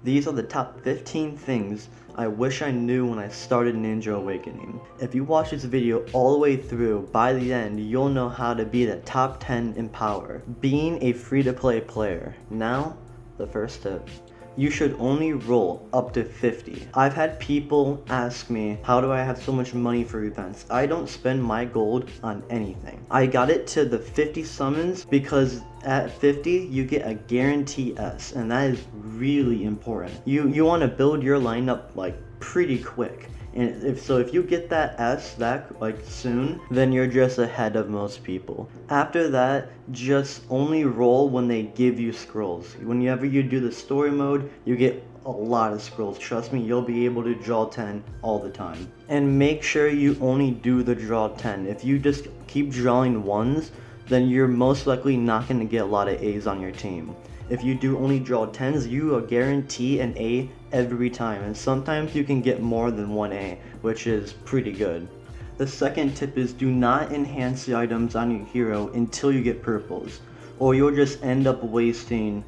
These are the top 15 things I wish I knew when I started Ninja Awakening. If you watch this video all the way through, by the end, you'll know how to be the top 10 in power. Being a free-to-play player. Now, the first tip. You should only roll up to 50. I've had people ask me, how do I have so much money for events? I don't spend my gold on anything. I got it to the 50 summons because at 50 you get a guarantee S, and that is really important. You want to build your lineup like pretty quick. And if you get that S that like soon, then you're just ahead of most people. After that, just only roll when they give you scrolls. Whenever you do the story mode, you get a lot of scrolls. Trust me, you'll be able to draw 10 all the time. And make sure you only do the draw 10. If you just keep drawing ones, then you're most likely not going to get a lot of A's on your team. If you do only draw 10s, you will guarantee an A every time, and sometimes you can get more than one A, which is pretty good. The second tip is do not enhance the items on your hero until you get purples, or you'll just end up wasting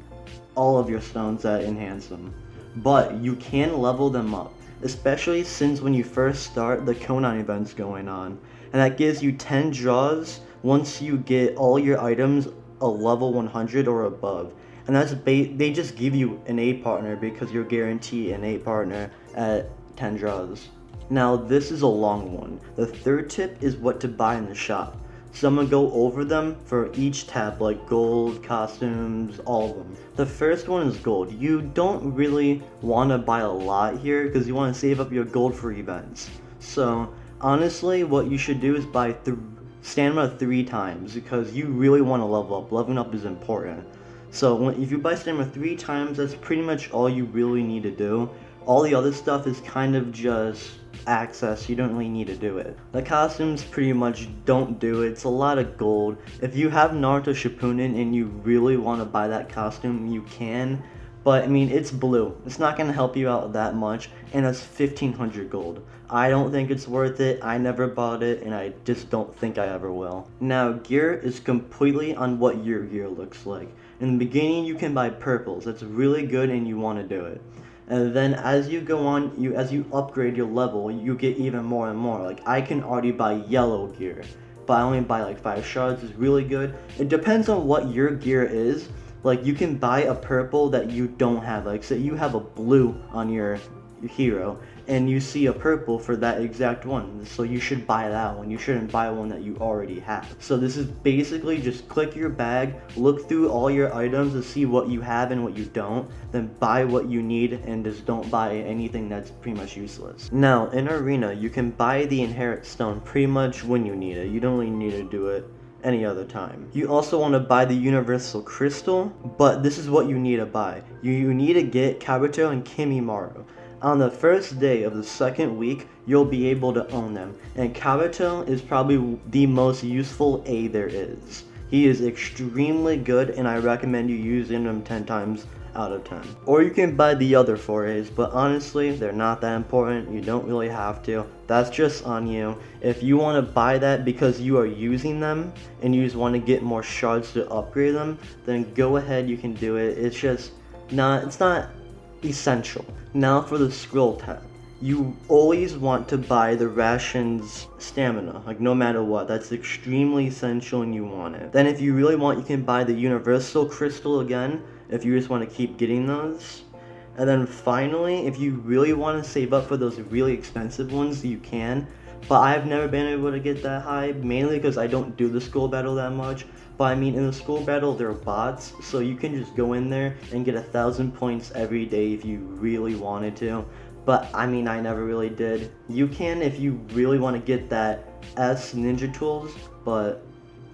all of your stones that enhance them. But you can level them up, especially since when you first start, the Conan event's going on, and that gives you 10 draws once you get all your items a level 100 or above. And that's they just give you an A partner because you're guaranteed an A partner at 10 draws. Now this is a long one. The third tip is what to buy in the shop. So I'm gonna go over them for each tab, like gold, costumes, all of them. The first one is gold. You don't really want to buy a lot here because you want to save up your gold for events. So honestly, what you should do is buy stamina 3 times because you really want to level up. Leveling up is important. So if you buy stamina 3 times, that's pretty much all you really need to do. All the other stuff is kind of just access, you don't really need to do it. The costumes pretty much don't do it, it's a lot of gold. If you have Naruto Shippuden and you really want to buy that costume, you can. But I mean, it's blue. It's not going to help you out that much, and it's 1500 gold. I don't think it's worth it. I never bought it, and I just don't think I ever will. Now, gear is completely on what your gear looks like. In the beginning, you can buy purples. That's really good, and you want to do it. And then as you go on, as you upgrade your level, you get even more and more. Like, I can already buy yellow gear, but I only buy like 5 shards. It's really good. It depends on what your gear is. Like, you can buy a purple that you don't have. Like, say you have a blue on your hero, and you see a purple for that exact one. So you should buy that one. You shouldn't buy one that you already have. So this is basically just click your bag, look through all your items to see what you have and what you don't, then buy what you need and just don't buy anything that's pretty much useless. Now, in Arena, you can buy the Inherit Stone pretty much when you need it. You don't really need to do it any other time. You also want to buy the Universal Crystal, but this is what you need to buy. You need to get Kabuto and Kimimaro. On the first day of the second week, you'll be able to own them, and Kabuto is probably the most useful A there is. He is extremely good, and I recommend you using him 10 times out of 10. Or you can buy the other 4 A's, but honestly, they're not that important. You don't really have to. That's just on you. If you want to buy that because you are using them, and you just want to get more shards to upgrade them, then go ahead, you can do it. It's just not, it's not essential. Now for the scroll tab. You always want to buy the rations stamina, like no matter what. That's extremely essential and you want it. Then if you really want, you can buy the Universal Crystal again, if you just want to keep getting those. And then finally, if you really want to save up for those really expensive ones, you can. But I've never been able to get that high, mainly because I don't do the school battle that much. But I mean, in the school battle, there are bots, so you can just go in there and get 1,000 points every day if you really wanted to. But I mean, I never really did. You can if you really want to get that S ninja tools, but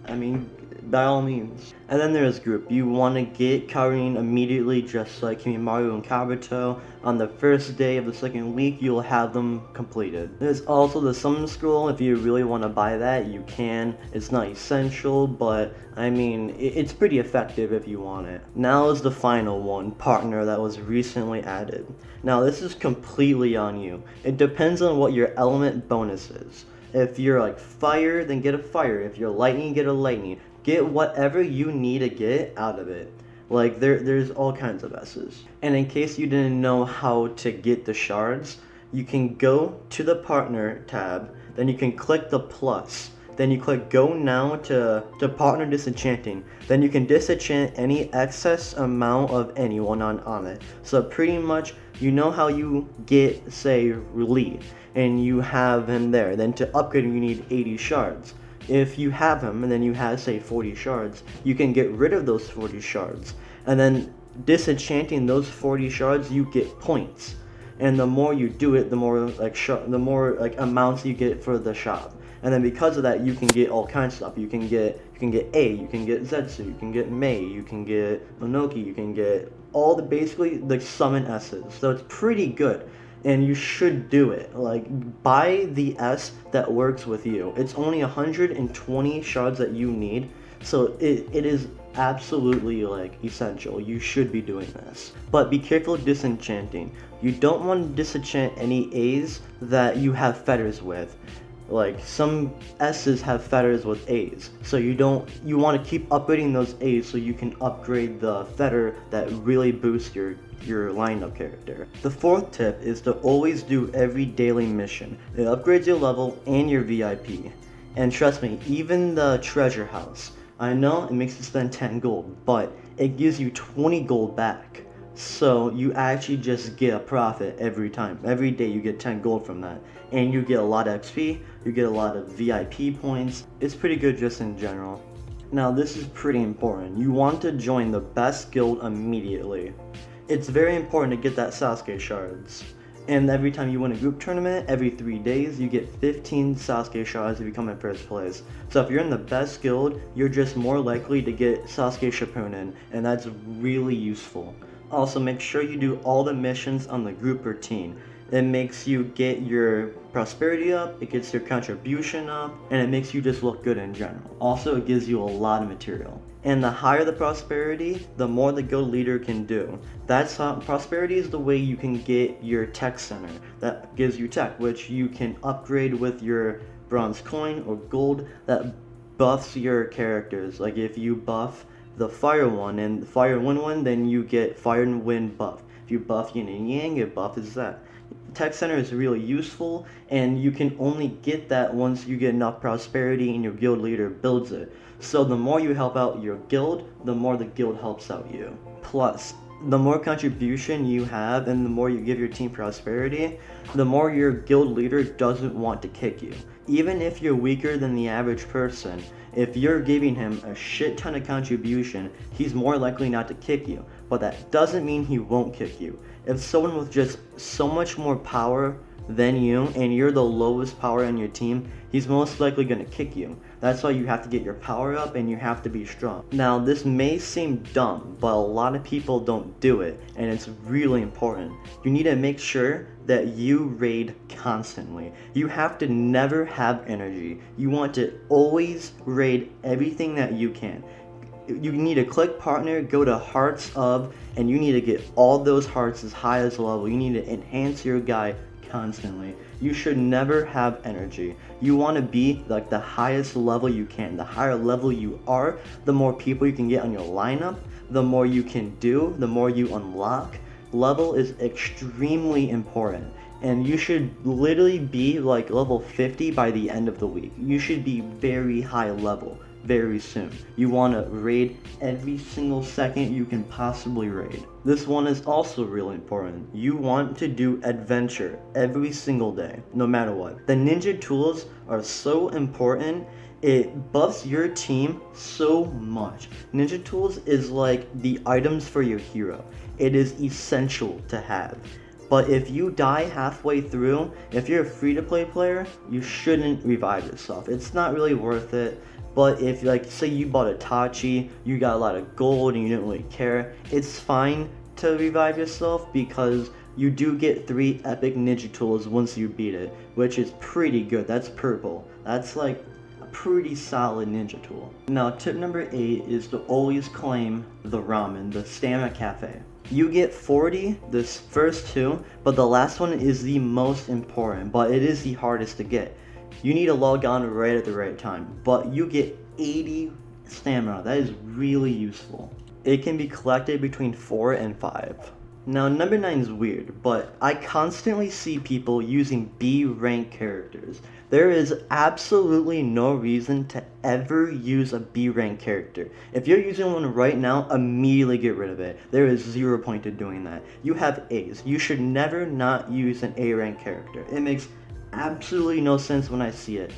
I mean, by all means. And then there's group. You want to get Karin immediately, just like Kimimaro and Kabuto. On the first day of the second week, you'll have them completed. There's also the summon scroll. If you really want to buy that, you can. It's not essential, but I mean, it's pretty effective if you want it. Now is the final one, partner, that was recently added. Now this is completely on you. It depends on what your element bonus is. If you're like fire, then get a fire. If you're lightning, get a lightning. Get whatever you need to get out of it. Like there's all kinds of S's. And in case you didn't know how to get the shards, you can go to the partner tab, then you can click the plus. Then you click go now to partner disenchanting. Then you can disenchant any excess amount of anyone on it. So pretty much you know how you get, say, Lee, and you have him there. Then to upgrade him you need 80 shards. If you have him and then you have, say, 40 shards, you can get rid of those 40 shards. And then disenchanting those 40 shards, you get points. And the more you do it, the more like amounts you get for the shop. And then because of that, you can get all kinds of stuff. You can get A, you can get Zetsu, you can get Mei, you can get Monoki, you can get all the basically the summon S's. So it's pretty good, and you should do it. Like, buy the S that works with you. It's only 120 shards that you need, so it is absolutely like essential. You should be doing this. But be careful of disenchanting. You don't want to disenchant any A's that you have feathers with. Like, some S's have feathers with A's, so you want to keep upgrading those A's so you can upgrade the feather that really boosts your lineup character. The fourth tip is to always do every daily mission. It upgrades your level and your VIP. And trust me, even the treasure house, I know it makes you spend 10 gold, but it gives you 20 gold back. So you actually just get a profit every time. Every day you get 10 gold from that. And you get a lot of XP, you get a lot of VIP points. It's pretty good just in general. Now this is pretty important. You want to join the best guild immediately. It's very important to get that Sasuke shards. And every time you win a group tournament, every 3 days, you get 15 Sasuke shards if you come in first place. So if you're in the best guild, you're just more likely to get Sasuke Shippuden, and that's really useful. Also, make sure you do all the missions on the group routine. It makes you get your prosperity up, it gets your contribution up, and it makes you just look good in general. Also, it gives you a lot of material. And the higher the prosperity, the more the guild leader can do. That's how prosperity is the way you can get your tech center. That gives you tech, which you can upgrade with your bronze coin or gold that buffs your characters. Like if you buff the fire one and the fire and wind one, then you get fire and wind buff. If you buff yin and yang, your buff is that. Tech center is really useful, and you can only get that once you get enough prosperity and your guild leader builds it. So the more you help out your guild, the more the guild helps out you. Plus, the more contribution you have and the more you give your team prosperity, the more your guild leader doesn't want to kick you. Even if you're weaker than the average person, if you're giving him a shit ton of contribution, he's more likely not to kick you. But that doesn't mean he won't kick you. If someone with just so much more power than you and you're the lowest power on your team, he's most likely going to kick you. That's why you have to get your power up and you have to be strong. Now this may seem dumb, but a lot of people don't do it, and it's really important. You need to make sure that you raid constantly. You have to never have energy. You want to always raid everything that you can. You need to click partner, go to hearts of, and you need to get all those hearts as high as level. You need to enhance your guy constantly. You should never have energy. You want to be like the highest level you can. The higher level you are, the more people you can get on your lineup, the more you can do, the more you unlock. Level is extremely important, and you should literally be like level 50 by the end of the week. You should be very high level very soon. You want to raid every single second you can possibly raid. This one is also really important. You want to do adventure every single day, no matter what. The ninja tools are so important. It buffs your team so much. Ninja tools is like the items for your hero. It is essential to have. But if you die halfway through, if you're a free-to-play player, you shouldn't revive yourself. It's not really worth it. But if, like, say you bought Itachi, you got a lot of gold and you didn't really care, it's fine to revive yourself because you do get 3 epic ninja tools once you beat it, which is pretty good. That's purple. That's like a pretty solid ninja tool. Now, tip number 8 is to always claim the ramen, the stamina cafe. You get 40 this first 2, but the last one is the most important, but it is the hardest to get. You need to log on right at the right time, but you get 80 stamina. That is really useful. It can be collected between 4 and 5. Now, number 9 is weird, but I constantly see people using B rank characters. There is absolutely no reason to ever use a B rank character. If you're using one right now, immediately get rid of it. There is zero point to doing that. You have A's. You should never not use an A rank character. It makes absolutely no sense when I see it.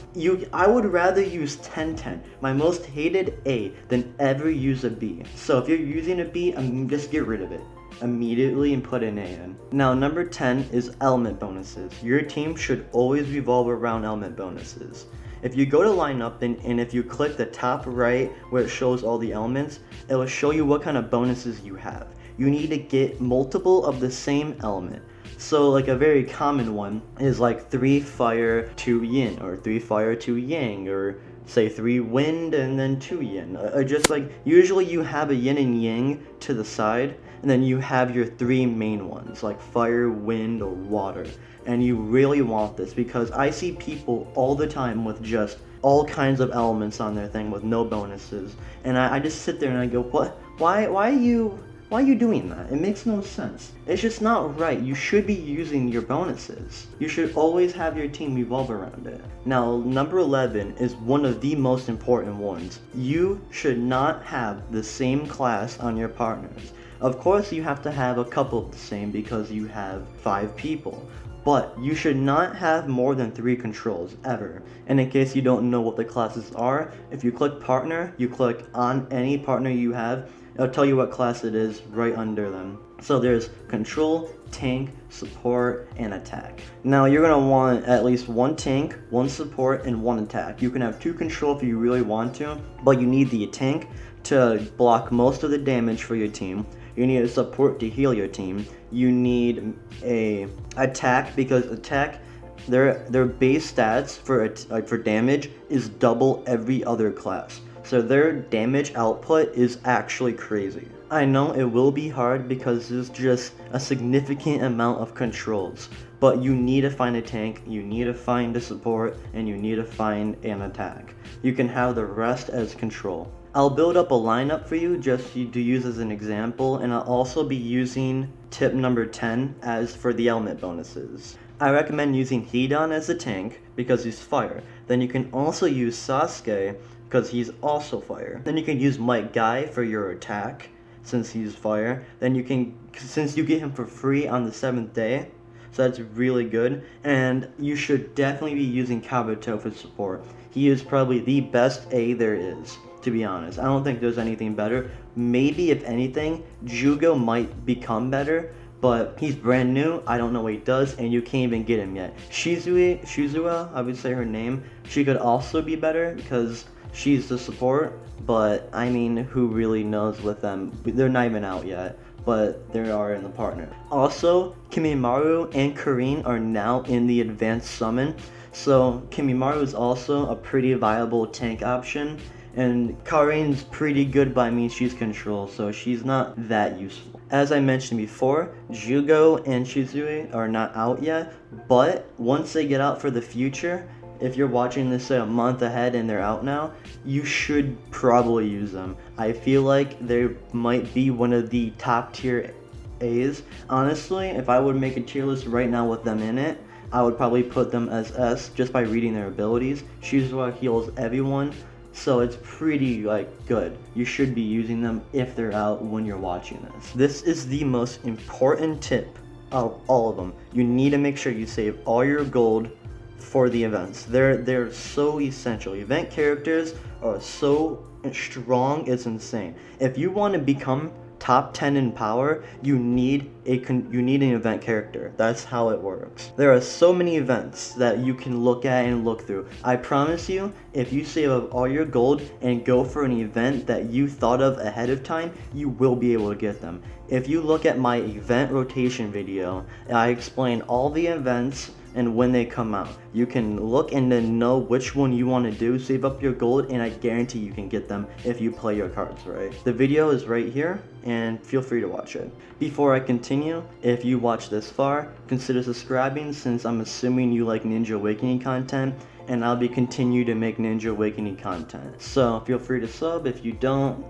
I would rather use 1010, my most hated A, than ever use a B. So if you're using a B, just get rid of it immediately and put an A in. Now, number 10 is element bonuses. Your team should always revolve around element bonuses. If you go to lineup and if you click the top right where it shows all the elements, it will show you what kind of bonuses you have. You need to get multiple of the same element. So like a very common one is like 3 fire, 2 yin, or 3 fire, 2 yang, or say 3 wind and then 2 yin. Or just like, usually you have a yin and yang to the side, and then you have your 3 main ones, like fire, wind, or water. And you really want this because I see people all the time with just all kinds of elements on their thing with no bonuses. And I just sit there and I go, what? Why are you doing that? It makes no sense. It's just not right. You should be using your bonuses. You should always have your team revolve around it. Now, number 11 is one of the most important ones. You should not have the same class on your partners. Of course, you have to have a couple of the same because you have 5 people. But you should not have more than 3 controls, ever. And in case you don't know what the classes are, if you click partner, you click on any partner you have, it'll tell you what class it is right under them. So there's control, tank, support, and attack. Now you're going to want at least 1 tank, 1 support, and 1 attack. You can have 2 control if you really want to, but you need the tank to block most of the damage for your team. You need a support to heal your team. You need a attack because attack, their base stats for damage is double every other class. So their damage output is actually crazy. I know it will be hard because there's just a significant amount of controls, but you need to find a tank, you need to find a support, and you need to find an attack. You can have the rest as control. I'll build up a lineup for you just to use as an example, and I'll also be using tip number 10 as for the element bonuses. I recommend using Hidan as a tank because he's fire. Then you can also use Sasuke because he's also fire. Then you can use Might Guy for your attack since he's fire. Then you can, since you get him for free on the 7th day, so that's really good. And you should definitely be using Kabuto for support. He is probably the best A there is, to be honest. I don't think there's anything better. Maybe, if anything, Jugo might become better, but he's brand new, I don't know what he does, and you can't even get him yet. Shizui, I would say her name, she could also be better because she's the support, but I mean, who really knows with them? They're not even out yet, but they are in the partner. Also, Kimimaru and Karin are now in the advanced summon, so Kimimaru is also a pretty viable tank option, and Karin's pretty good, but I mean she's control, so she's not that useful. As I mentioned before, Jugo and Shizui are not out yet, but once they get out for the future, if you're watching this a month ahead and they're out now, you should probably use them. I feel like they might be one of the top tier A's. Honestly, if I would make a tier list right now with them in it, I would probably put them as S just by reading their abilities. Shizui heals everyone, so it's pretty good. You should be using them if they're out when you're watching this. This is the most important tip of all of them. You need to make sure you save all your gold for the events. They're so essential. Event characters are so strong, it's insane. If you want to become top 10 in power, you need an event character. That's how it works. There are so many events that you can look at and look through. I promise you, if you save up all your gold and go for an event that you thought of ahead of time, you will be able to get them. If you look at my event rotation video, I explain all the events and when they come out. You can look and then know which one you want to do, save up your gold, and I guarantee you can get them if you play your cards right. The video is right here, and feel free to watch it. Before I continue, if you watch this far, consider subscribing since I'm assuming you like Ninja Awakening content, and I'll be continue to make Ninja Awakening content. So feel free to sub. If you don't,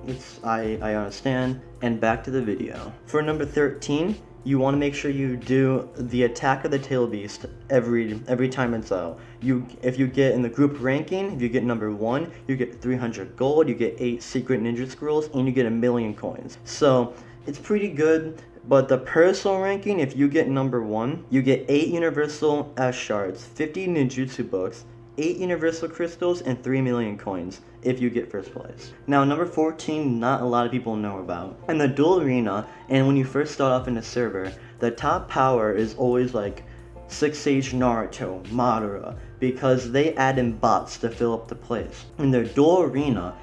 I understand. And back to the video. For number 13, you want to make sure you do the Attack of the Tail Beast every time it's out. If you get in the group ranking, if you get number 1, you get 300 gold, you get 8 secret ninja scrolls, and you get 1,000,000 coins. So it's pretty good. But the personal ranking, if you get number 1, you get 8 universal S shards, 50 ninjutsu books, 8 universal crystals, and 3,000,000 coins if you get first place. Now number 14, not a lot of people know about. In the duel arena, and when you first start off in a server, the top power is always like 6 Sage Naruto, Madara, because they add in bots to fill up the place. In their duel arena,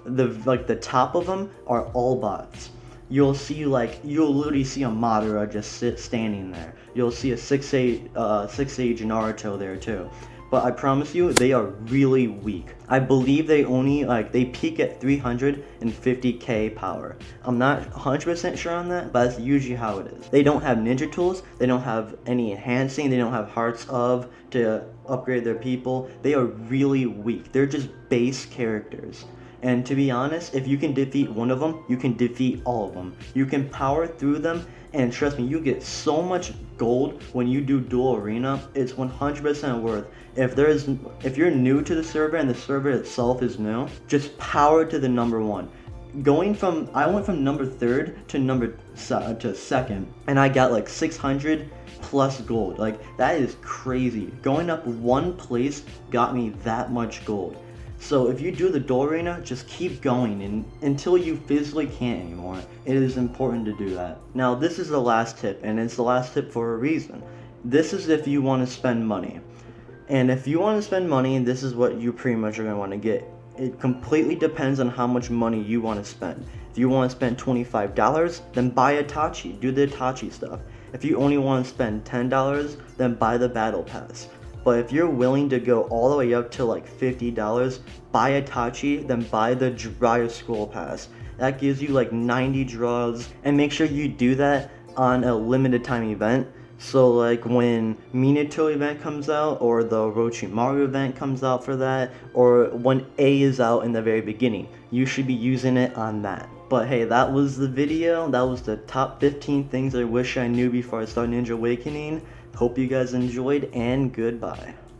the top of them are all bots. You'll literally see a Madara just standing there. You'll see a 6 Sage Naruto there too. But I promise you, they are really weak. I believe they only, they peak at 350k power. I'm not 100% sure on that, but that's usually how it is. They don't have ninja tools, they don't have any enhancing, they don't have hearts of to upgrade their people. They are really weak. They're just base characters. And to be honest, if you can defeat one of them, you can defeat all of them. You can power through them, and trust me, you get so much gold when you do duel arena. It's 100% worth. If you're new to the server and the server itself is new, just power to the number 1. I went from number 3rd to 2nd, and I got like 600 plus gold. Like, that is crazy. Going up 1 place got me that much gold. So if you do the duel arena, just keep going until you physically can't anymore. It is important to do that. Now this is the last tip, and it's the last tip for a reason. This is if you want to spend money. And if you want to spend money, this is what you pretty much are going to want to get. It completely depends on how much money you want to spend. If you want to spend $25, then buy Itachi. Do the Itachi stuff. If you only want to spend $10, then buy the Battle Pass. But if you're willing to go all the way up to like $50, buy Itachi, then buy the Dryer Scroll Pass. That gives you like 90 draws, and make sure you do that on a limited time event. So like when Minato event comes out, or the Orochimaru event comes out for that, or when A is out in the very beginning, you should be using it on that. But hey, that was the video. That was the top 15 things I wish I knew before I started Ninja Awakening. Hope you guys enjoyed, and goodbye.